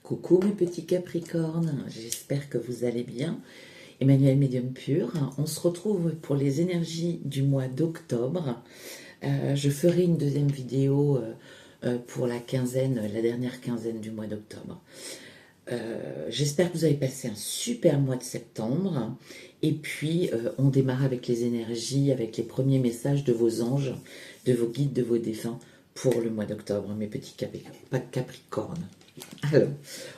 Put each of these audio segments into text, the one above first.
Coucou mes petits Capricornes, j'espère que vous allez bien. Emmanuel Médium Pur, on se retrouve pour les énergies du mois d'octobre. Je ferai une deuxième vidéo pour la dernière quinzaine du mois d'octobre. J'espère que vous avez passé un super mois de septembre. Et puis, on démarre avec les énergies, avec les premiers messages de vos anges, de vos guides, de vos défunts pour le mois d'octobre, mes petits Capricornes. Alors,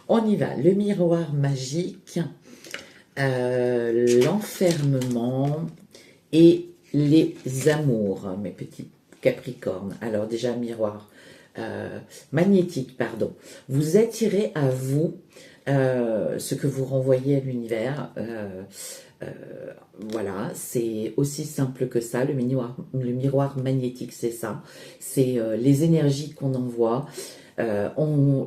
on y va. Le miroir magique, l'enfermement et les amours, mes petits Capricornes. Alors déjà, miroir magnétique, pardon. Vous attirez à vous ce que vous renvoyez à l'univers. Voilà, c'est aussi simple que ça. Le miroir magnétique, c'est ça. C'est les énergies qu'on envoie.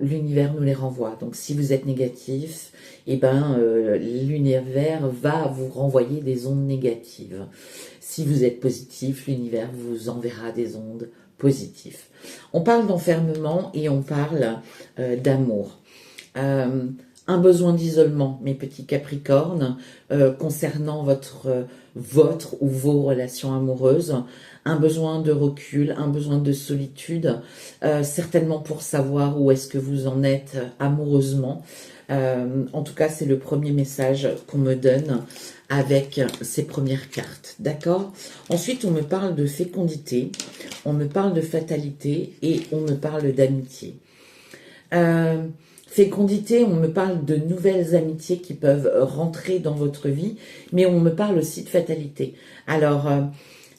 L'univers nous les renvoie. Donc si vous êtes négatif, l'univers va vous renvoyer des ondes négatives. Si vous êtes positif, l'univers vous enverra des ondes positives. On parle d'enfermement et on parle d'amour. Un besoin d'isolement, mes petits Capricornes, concernant votre ou vos relations amoureuses, un besoin de recul, un besoin de solitude, certainement pour savoir où est-ce que vous en êtes amoureusement. En tout cas, c'est le premier message qu'on me donne avec ces premières cartes, d'accord? Ensuite, on me parle de fécondité, on me parle de fatalité et on me parle d'amitié. Fécondité, on me parle de nouvelles amitiés qui peuvent rentrer dans votre vie, mais on me parle aussi de fatalité. Alors,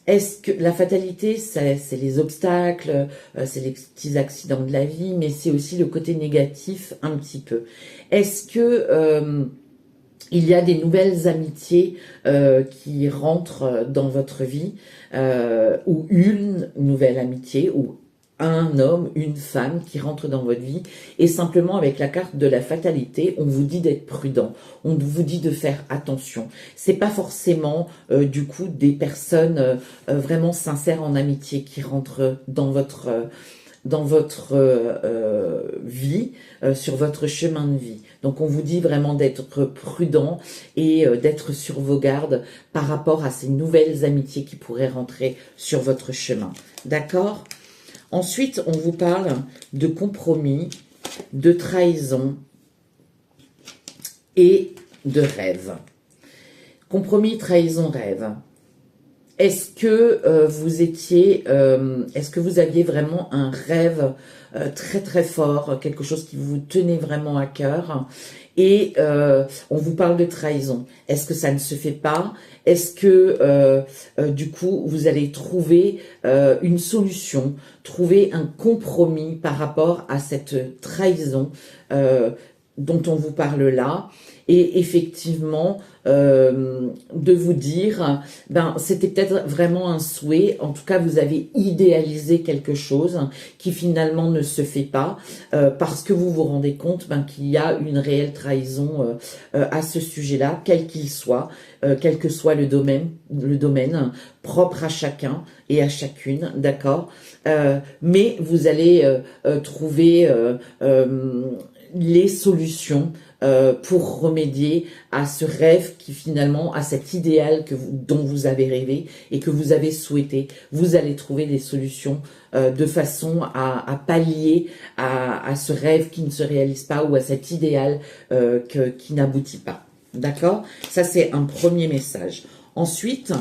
est-ce que la fatalité, c'est les obstacles, c'est les petits accidents de la vie, mais c'est aussi le côté négatif un petit peu. Est-ce que il y a des nouvelles amitiés qui rentrent dans votre vie, ou une nouvelle amitié, ou un homme, une femme qui rentre dans votre vie, et simplement avec la carte de la fatalité, on vous dit d'être prudent, on vous dit de faire attention. C'est pas forcément du coup des personnes vraiment sincères en amitié qui rentrent dans votre vie, sur votre chemin de vie. Donc on vous dit vraiment d'être prudent et d'être sur vos gardes par rapport à ces nouvelles amitiés qui pourraient rentrer sur votre chemin. D'accord ? Ensuite, on vous parle de compromis, de trahison et de rêve. Compromis, trahison, rêve. Est-ce que est-ce que vous aviez vraiment un rêve très très fort, quelque chose qui vous tenait vraiment à cœur, et on vous parle de trahison. Est-ce que ça ne se fait pas? Est-ce que du coup vous allez trouver une solution, trouver un compromis par rapport à cette trahison dont on vous parle là, et effectivement de vous dire, c'était peut-être vraiment un souhait, en tout cas vous avez idéalisé quelque chose qui finalement ne se fait pas, parce que vous vous rendez compte qu'il y a une réelle trahison à ce sujet-là, quel qu'il soit, quel que soit le domaine propre à chacun et à chacune, d'accord, mais vous allez trouver les solutions pour remédier à ce rêve qui finalement, à cet idéal dont vous avez rêvé et que vous avez souhaité. Vous allez trouver des solutions de façon à pallier à ce rêve qui ne se réalise pas, ou à cet idéal qui n'aboutit pas. D'accord? Ça, c'est un premier message. Ensuite,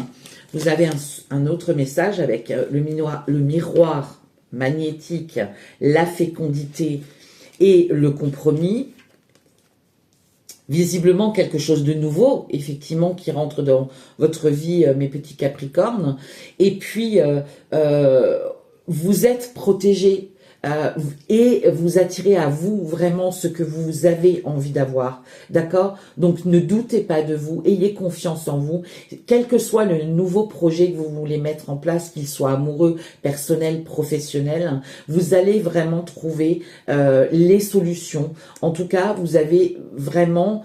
vous avez un autre message avec le miroir magnétique, la fécondité et le compromis. Visiblement quelque chose de nouveau, effectivement, qui rentre dans votre vie, mes petits Capricornes. Et puis, vous êtes protégés et vous attirez à vous vraiment ce que vous avez envie d'avoir, d'accord? Donc ne doutez pas de vous, ayez confiance en vous, quel que soit le nouveau projet que vous voulez mettre en place, qu'il soit amoureux, personnel, professionnel, vous allez vraiment trouver les solutions. En tout cas, vous avez vraiment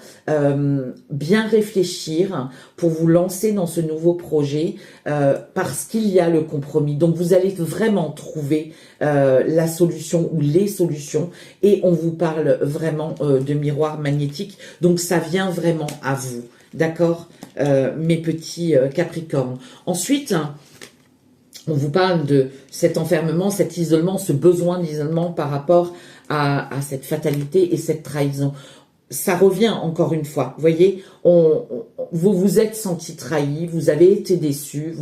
bien réfléchir pour vous lancer dans ce nouveau projet, parce qu'il y a le compromis. Donc vous allez vraiment trouver la solution ou les solutions, et on vous parle vraiment de miroir magnétique, donc ça vient vraiment à vous, d'accord, mes petits Capricornes. Ensuite, on vous parle de cet enfermement, cet isolement, ce besoin d'isolement par rapport à cette fatalité et cette trahison. Ça revient encore une fois, vous voyez, vous vous êtes senti trahi, vous avez été déçu,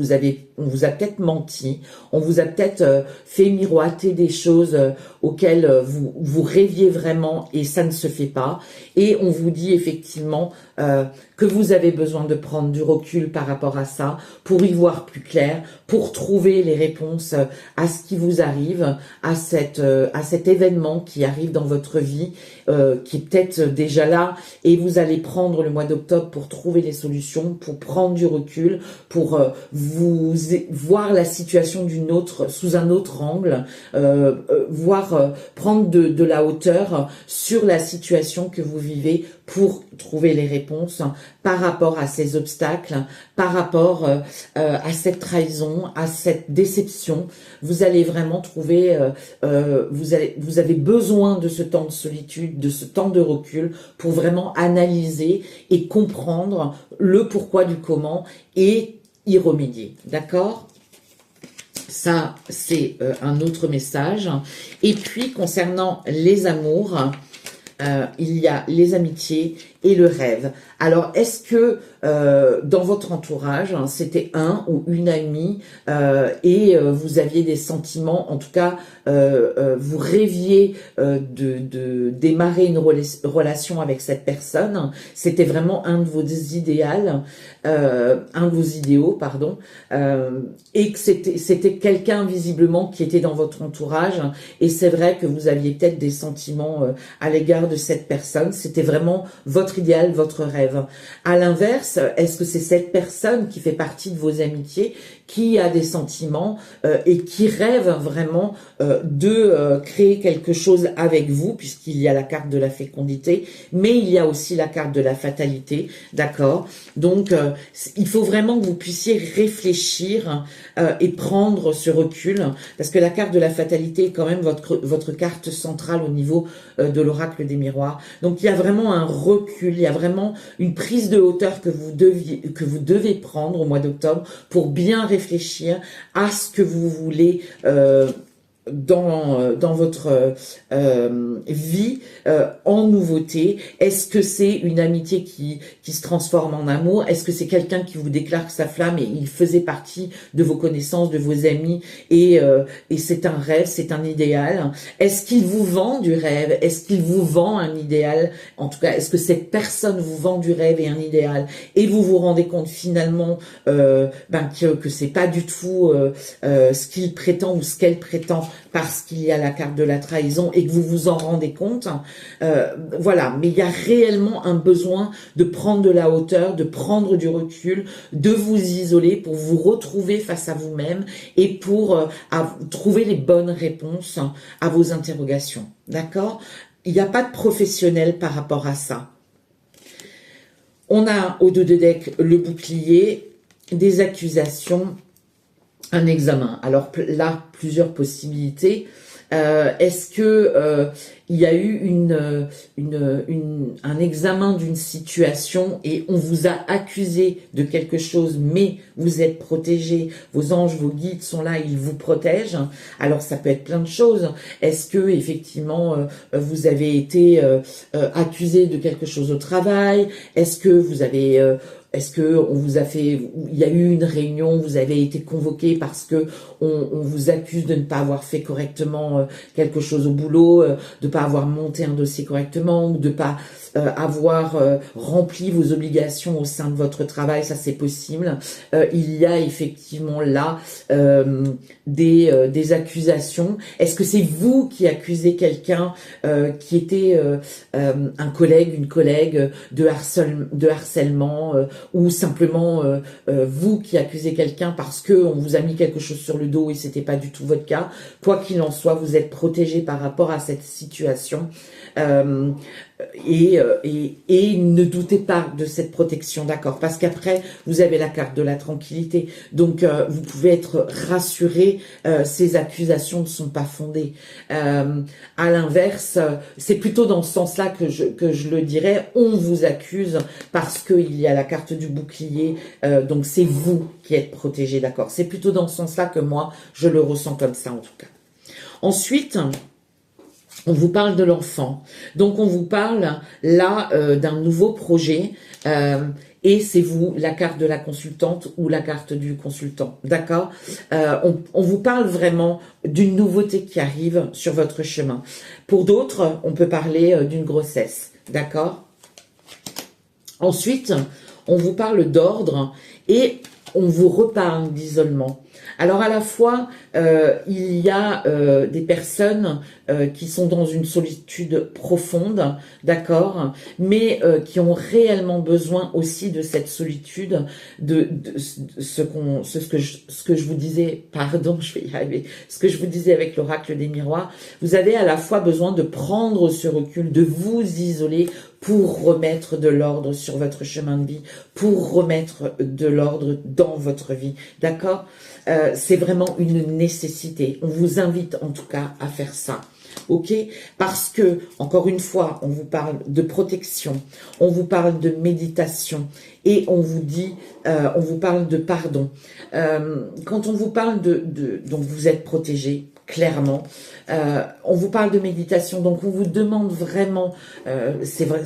on vous a peut-être menti, on vous a peut-être fait miroiter des choses auxquelles vous rêviez vraiment et ça ne se fait pas. Et on vous dit effectivement que vous avez besoin de prendre du recul par rapport à ça, pour y voir plus clair, pour trouver les réponses à ce qui vous arrive, à cet événement qui arrive dans votre vie, qui est peut-être déjà là, et vous allez prendre le mois d'octobre pour trouver les solutions, pour prendre du recul, pour vous voir la situation sous un autre angle, prendre de la hauteur sur la situation que vous vivez pour trouver les réponses par rapport à ces obstacles, par rapport à cette trahison, à cette déception. Vous allez vraiment trouver, vous avez besoin de ce temps de solitude, de ce temps de recul pour vraiment analyser et comprendre le pourquoi du comment et y remédier. D'accord ? Ça, c'est un autre message. Et puis, concernant les amours, il y a les amitiés et le rêve. Alors, est-ce que dans votre entourage, hein, c'était un ou une amie et vous aviez des sentiments, en tout cas, vous rêviez de démarrer une relation avec cette personne, c'était vraiment un de vos idéaux, pardon, et que c'était quelqu'un visiblement qui était dans votre entourage, et c'est vrai que vous aviez peut-être des sentiments à l'égard de cette personne, c'était vraiment votre idéal, votre rêve. À l'inverse, est-ce que c'est cette personne qui fait partie de vos amitiés qui a des sentiments et qui rêve vraiment de créer quelque chose avec vous, puisqu'il y a la carte de la fécondité, mais il y a aussi la carte de la fatalité, d'accord? Donc, il faut vraiment que vous puissiez réfléchir et prendre ce recul, parce que la carte de la fatalité est quand même votre carte centrale au niveau de l'oracle des miroirs. Donc, il y a vraiment un recul, il y a vraiment une prise de hauteur que vous devez prendre au mois d'octobre pour bien réfléchir à ce que vous voulez dans votre vie en nouveauté. Est-ce que c'est une amitié qui se transforme en amour? Est-ce que c'est quelqu'un qui vous déclare sa flamme et il faisait partie de vos connaissances, de vos amis et c'est un rêve, c'est un idéal? Est-ce qu'il vous vend du rêve? Est-ce qu'il vous vend un idéal? En tout cas, est-ce que cette personne vous vend du rêve et un idéal et vous vous rendez compte finalement que c'est pas du tout ce qu'il prétend ou ce qu'elle prétend, parce qu'il y a la carte de la trahison et que vous vous en rendez compte, voilà. Mais il y a réellement un besoin de prendre de la hauteur, de prendre du recul, de vous isoler pour vous retrouver face à vous-même et pour trouver les bonnes réponses à vos interrogations. D'accord ? Il n'y a pas de professionnel par rapport à ça. On a au dos de deck le bouclier, des accusations, un examen. Alors là, plusieurs possibilités. Est-ce que il y a eu un examen d'une situation et on vous a accusé de quelque chose, mais vous êtes protégé, vos anges, vos guides sont là, ils vous protègent. Alors ça peut être plein de choses. Est-ce que effectivement vous avez été accusé de quelque chose au travail? Est-ce que vous avez est-ce que on vous a fait, il y a eu une réunion, vous avez été convoqué parce que on vous accuse de ne pas avoir fait correctement quelque chose au boulot, de pas avoir monté un dossier correctement, ou de pas avoir rempli vos obligations au sein de votre travail? Ça, c'est possible. Il y a effectivement là des accusations. Est-ce que c'est vous qui accusez quelqu'un qui était un collègue, une collègue de harcèlement, ou simplement vous qui accusez quelqu'un parce que on vous a mis quelque chose sur le dos et c'était pas du tout votre cas? Quoi qu'il en soit, vous êtes protégé par rapport à cette situation situation. Euh, et ne doutez pas de cette protection, d'accord? Parce qu'après, vous avez la carte de la tranquillité. Donc, vous pouvez être rassuré, ces accusations ne sont pas fondées. À l'inverse, c'est plutôt dans ce sens-là que je le dirais. On vous accuse parce qu'il y a la carte du bouclier. Donc, c'est vous qui êtes protégé, d'accord? C'est plutôt dans ce sens-là que moi, je le ressens comme ça, en tout cas. Ensuite, on vous parle de l'enfant. Donc, on vous parle là d'un nouveau projet. Et c'est vous, la carte de la consultante ou la carte du consultant. D'accord? On vous parle vraiment d'une nouveauté qui arrive sur votre chemin. Pour d'autres, on peut parler d'une grossesse. D'accord? Ensuite, on vous parle d'ordre et on vous reparle d'isolement. Alors à la fois, il y a des personnes qui sont dans une solitude profonde, d'accord, mais qui ont réellement besoin aussi de cette solitude, de ce que je vous disais, pardon, je vais y arriver, ce que je vous disais avec l'oracle des miroirs. Vous avez à la fois besoin de prendre ce recul, de vous isoler pour remettre de l'ordre sur votre chemin de vie, pour remettre de l'ordre dans votre vie, d'accord? C'est vraiment une nécessité. On vous invite en tout cas à faire ça. Ok? Parce que, encore une fois, on vous parle de protection, on vous parle de méditation et on vous dit, on vous parle de pardon. Quand on vous parle donc vous êtes protégé, clairement. On vous parle de méditation, donc on vous demande vraiment, c'est vrai,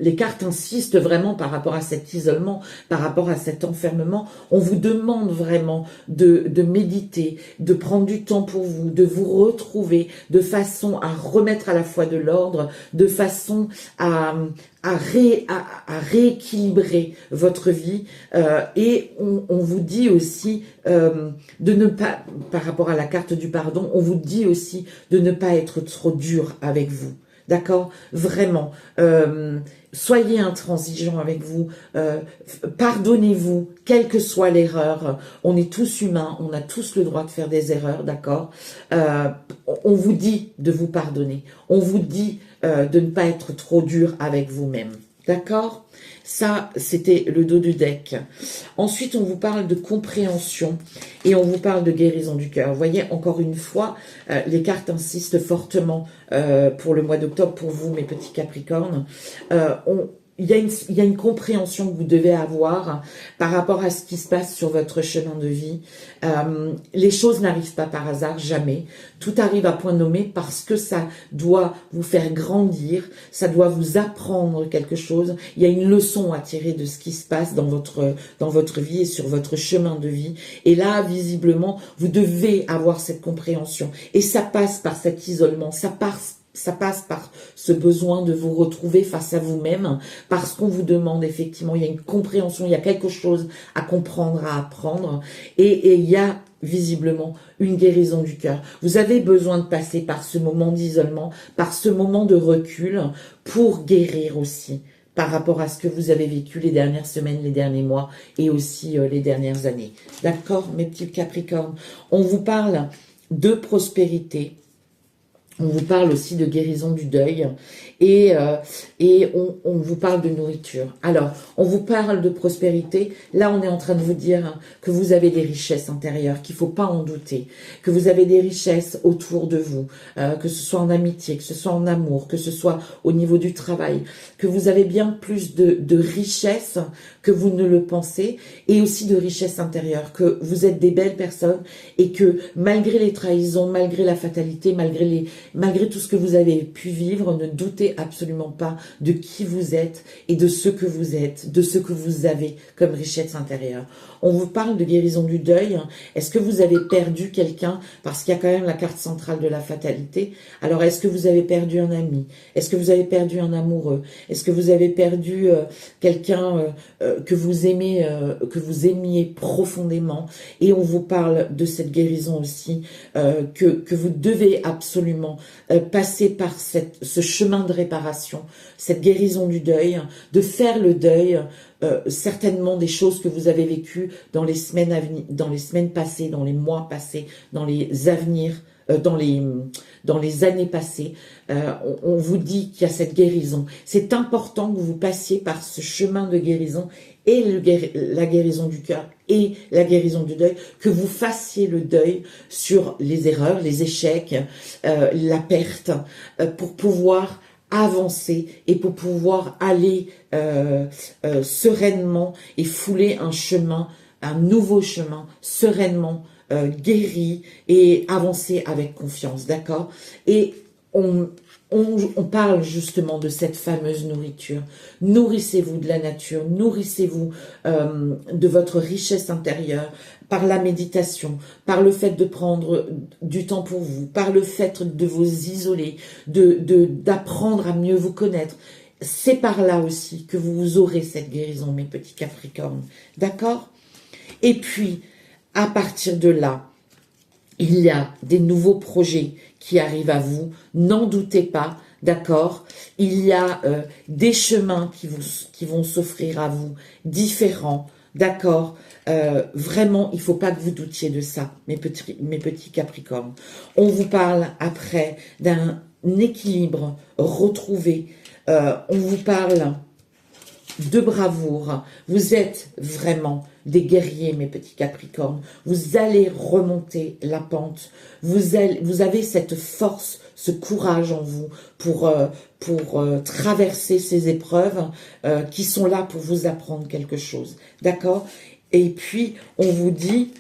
les cartes insistent vraiment par rapport à cet isolement, par rapport à cet enfermement. On vous demande vraiment de méditer, de prendre du temps pour vous, de vous retrouver de façon à remettre à la fois de l'ordre, de façon à rééquilibrer votre vie, et on vous dit aussi de ne pas, par rapport à la carte du pardon, on vous dit aussi de ne pas être trop dur avec vous. D'accord? Vraiment. Soyez intransigeant avec vous. Pardonnez-vous, quelle que soit l'erreur. On est tous humains, on a tous le droit de faire des erreurs, d'accord? On vous dit de vous pardonner. On vous dit de ne pas être trop dur avec vous-même. D'accord? Ça, c'était le dos du deck. Ensuite, on vous parle de compréhension et on vous parle de guérison du cœur. Vous voyez, encore une fois, les cartes insistent fortement pour le mois d'octobre, pour vous, mes petits Capricornes. Il y a une compréhension que vous devez avoir par rapport à ce qui se passe sur votre chemin de vie. Les choses n'arrivent pas par hasard, jamais. Tout arrive à point nommé parce que ça doit vous faire grandir, ça doit vous apprendre quelque chose. Il y a une leçon à tirer de ce qui se passe dans votre vie et sur votre chemin de vie. Et là, visiblement, vous devez avoir cette compréhension. Et ça passe par cet isolement, ça passe par ce besoin de vous retrouver face à vous-même, parce qu'on vous demande effectivement, il y a une compréhension, il y a quelque chose à comprendre, à apprendre, et il y a visiblement une guérison du cœur. Vous avez besoin de passer par ce moment d'isolement, par ce moment de recul, pour guérir aussi par rapport à ce que vous avez vécu les dernières semaines, les derniers mois, et aussi les dernières années. D'accord, mes petits Capricornes? On vous parle de prospérité. On vous parle aussi de guérison du deuil et on vous parle de nourriture. Alors, on vous parle de prospérité. Là, on est en train de vous dire que vous avez des richesses intérieures, qu'il ne faut pas en douter, que vous avez des richesses autour de vous, que ce soit en amitié, que ce soit en amour, que ce soit au niveau du travail, que vous avez bien plus de richesses que vous ne le pensez, et aussi de richesses intérieures, que vous êtes des belles personnes et que malgré les trahisons, malgré la fatalité, malgré tout ce que vous avez pu vivre, ne doutez absolument pas de qui vous êtes et de ce que vous êtes, de ce que vous avez comme richesse intérieure. On vous parle de guérison du deuil. Est-ce que vous avez perdu quelqu'un? Parce qu'il y a quand même la carte centrale de la fatalité. Alors, est-ce que vous avez perdu un ami? Est-ce que vous avez perdu un amoureux? Est-ce que vous avez perdu quelqu'un que vous aimez, que vous aimiez profondément? Et on vous parle de cette guérison aussi, que vous devez absolument passer par ce chemin de réparation, cette guérison du deuil, de faire le deuil, certainement des choses que vous avez vécues dans les semaines passées, dans les mois passés, dans les dans les années passées. On vous dit qu'il y a cette guérison. C'est important que vous passiez par ce chemin de guérison et la guérison du cœur et la guérison du deuil, que vous fassiez le deuil sur les erreurs, les échecs, la perte, pour pouvoir avancer et pour pouvoir aller sereinement et fouler un nouveau chemin, sereinement, guéri et avancer avec confiance, d'accord? Et on parle justement de cette fameuse nourriture. Nourrissez-vous de la nature, nourrissez-vous de votre richesse intérieure par la méditation, par le fait de prendre du temps pour vous, par le fait de vous isoler, d'apprendre à mieux vous connaître. C'est par là aussi que vous aurez cette guérison, mes petits Capricornes. D'accord? Et puis, à partir de là, il y a des nouveaux projets qui arrivent à vous, n'en doutez pas, d'accord? Il y a des chemins qui vont s'offrir à vous, différents, d'accord? Vraiment, il ne faut pas que vous doutiez de ça, mes petits Capricornes. On vous parle après d'un équilibre retrouvé, on vous parle de bravoure. Vous êtes vraiment des guerriers, mes petits Capricornes. Vous allez remonter la pente. Vous avez cette force, ce courage en vous pour traverser ces épreuves qui sont là pour vous apprendre quelque chose. D'accord? Et puis, on vous dit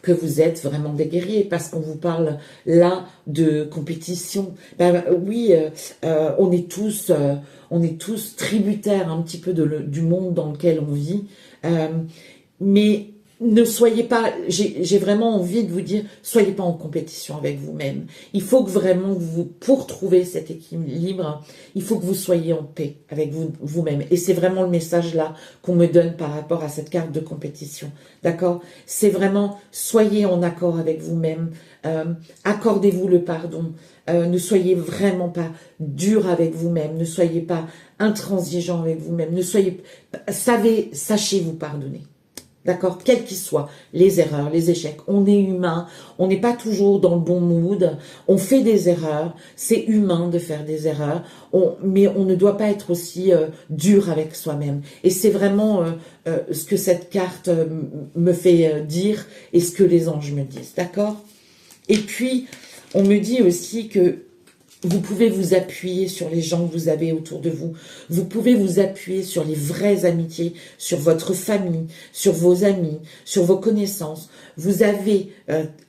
que vous êtes vraiment des guerriers, parce qu'on vous parle là de compétition. Ben oui, on est tous tributaires un petit peu du monde dans lequel on vit, mais ne soyez pas, j'ai vraiment envie de vous dire, soyez pas en compétition avec vous-même. Il faut que vraiment pour trouver cet équilibre, il faut que vous soyez en paix avec vous-même. Et c'est vraiment le message là qu'on me donne par rapport à cette carte de compétition. D'accord? C'est vraiment, soyez en accord avec vous-même, accordez-vous le pardon, ne soyez vraiment pas dur avec vous-même, ne soyez pas intransigeant avec vous-même, sachez vous pardonner. D'accord, quels qu'ils soient, les erreurs, les échecs, on est humain, on n'est pas toujours dans le bon mood, on fait des erreurs, c'est humain de faire des erreurs, mais on ne doit pas être aussi dur avec soi-même. Et c'est vraiment ce que cette carte me fait dire et ce que les anges me disent, d'accord? Et puis, on me dit aussi que vous pouvez vous appuyer sur les gens que vous avez autour de vous. Vous pouvez vous appuyer sur les vraies amitiés, sur votre famille, sur vos amis, sur vos connaissances. Vous avez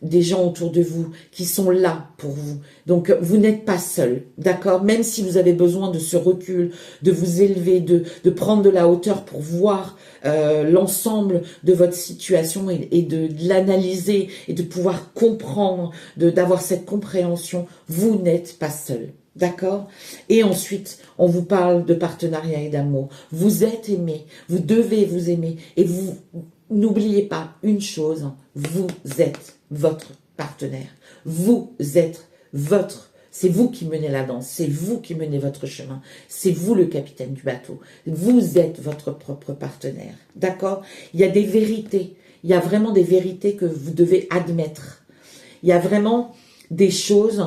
des gens autour de vous qui sont là pour vous. Donc, vous n'êtes pas seul, d'accord? Même si vous avez besoin de ce recul, de vous élever, de prendre de la hauteur pour voir l'ensemble de votre situation et de l'analyser et de pouvoir comprendre, d'avoir cette compréhension, vous n'êtes pas seul. D'accord? Et ensuite, on vous parle de partenariat et d'amour. Vous êtes aimé, vous devez vous aimer et vous n'oubliez pas une chose, vous êtes votre partenaire. Vous êtes c'est vous qui menez la danse, c'est vous qui menez votre chemin, c'est vous le capitaine du bateau, vous êtes votre propre partenaire, d'accord? Il y a des vérités, il y a vraiment des vérités que vous devez admettre. Il y a vraiment des choses,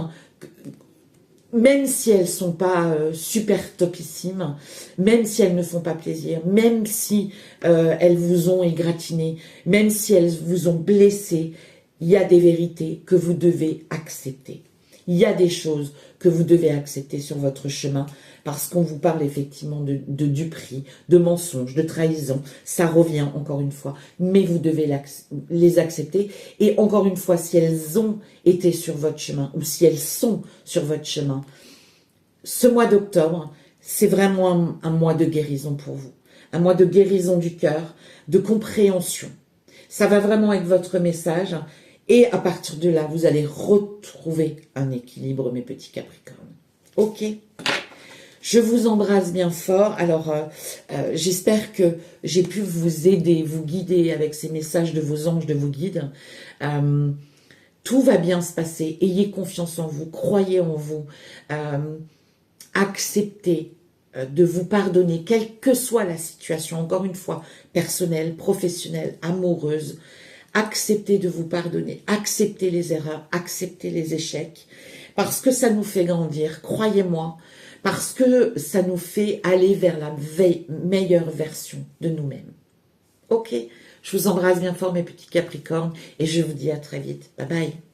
même si elles sont pas super topissimes, même si elles ne font pas plaisir, même si elles vous ont égratigné, même si elles vous ont blessé, il y a des vérités que vous devez accepter. Il y a des choses que vous devez accepter sur votre chemin parce qu'on vous parle effectivement de duperie, de mensonges, de trahison. Ça revient encore une fois, mais vous devez les accepter. Et encore une fois, si elles ont été sur votre chemin ou si elles sont sur votre chemin, ce mois d'octobre, c'est vraiment un mois de guérison pour vous. Un mois de guérison du cœur, de compréhension. Ça va vraiment être votre message. Et à partir de là, vous allez retrouver un équilibre, mes petits Capricornes. Ok? Je vous embrasse bien fort. Alors, j'espère que j'ai pu vous aider, vous guider avec ces messages de vos anges, de vos guides. Tout va bien se passer. Ayez confiance en vous, croyez en vous. Acceptez de vous pardonner, quelle que soit la situation, encore une fois, personnelle, professionnelle, amoureuse. acceptez de vous pardonner, acceptez les erreurs, acceptez les échecs, parce que ça nous fait grandir, croyez-moi, parce que ça nous fait aller vers la meilleure version de nous-mêmes. Ok, je vous embrasse bien fort mes petits Capricornes et je vous dis à très vite. Bye bye.